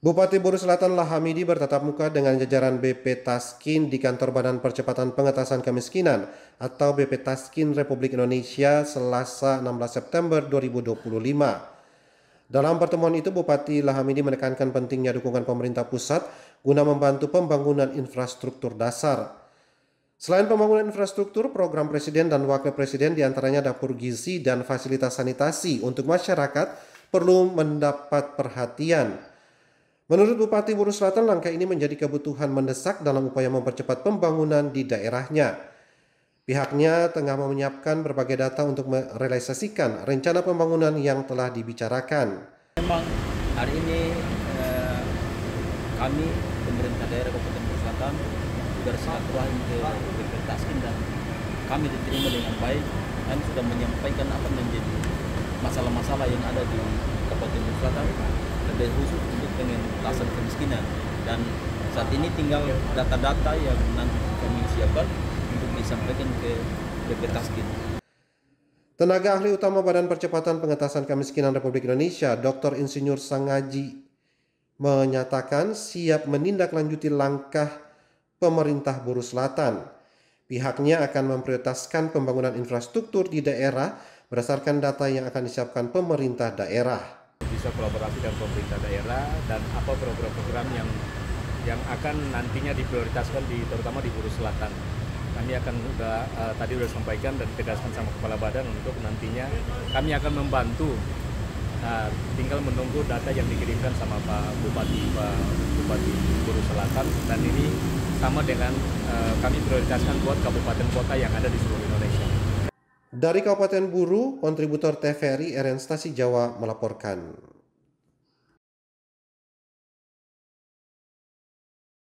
Bupati Buru Selatan Lahamidi bertatap muka dengan jajaran BP Taskin di Kantor Badan Percepatan Pengentasan Kemiskinan atau BP Taskin Republik Indonesia Selasa 16 September 2025. Dalam pertemuan itu, Bupati Lahamidi menekankan pentingnya dukungan pemerintah pusat guna membantu pembangunan infrastruktur dasar. Selain pembangunan infrastruktur, program Presiden dan Wakil Presiden diantaranya dapur gizi dan fasilitas sanitasi untuk masyarakat perlu mendapat perhatian. Menurut Bupati Buru Selatan, langkah ini menjadi kebutuhan mendesak dalam upaya mempercepat pembangunan di daerahnya. Pihaknya tengah menyiapkan berbagai data untuk merealisasikan rencana pembangunan yang telah dibicarakan. Memang hari ini kami pemerintah daerah Kabupaten Buru Selatan sudah silaturahim ke BP Taskin dan kami diterima dengan baik dan sudah menyampaikan apa menjadi masalah-masalah yang ada di Kabupaten Buru Selatan, lebih khusus untuk pengentasan kemiskinan, dan saat ini tinggal data-data yang nanti kami siapkan untuk disampaikan ke BP Taskin. Tenaga ahli utama Badan Percepatan Pengentasan Kemiskinan Republik Indonesia, Dr. Insinyur Sangaji, menyatakan siap menindaklanjuti langkah pemerintah Buru Selatan. Pihaknya akan memprioritaskan pembangunan infrastruktur di daerah berdasarkan data yang akan disiapkan pemerintah daerah. Bisa kolaborasi dengan pemerintah daerah dan apa program-program yang akan nantinya diprioritaskan terutama di Buru Selatan. Kami akan tadi sudah sampaikan dan tegaskan sama Kepala Badan untuk nantinya kami akan membantu. Tinggal menunggu data yang dikirimkan sama Pak Bupati Buru Selatan, dan ini sama dengan kami prioritaskan buat kabupaten kota yang ada di seluruh Indonesia. Dari Kabupaten Buru, kontributor TVRI RN Stasi Jawa melaporkan.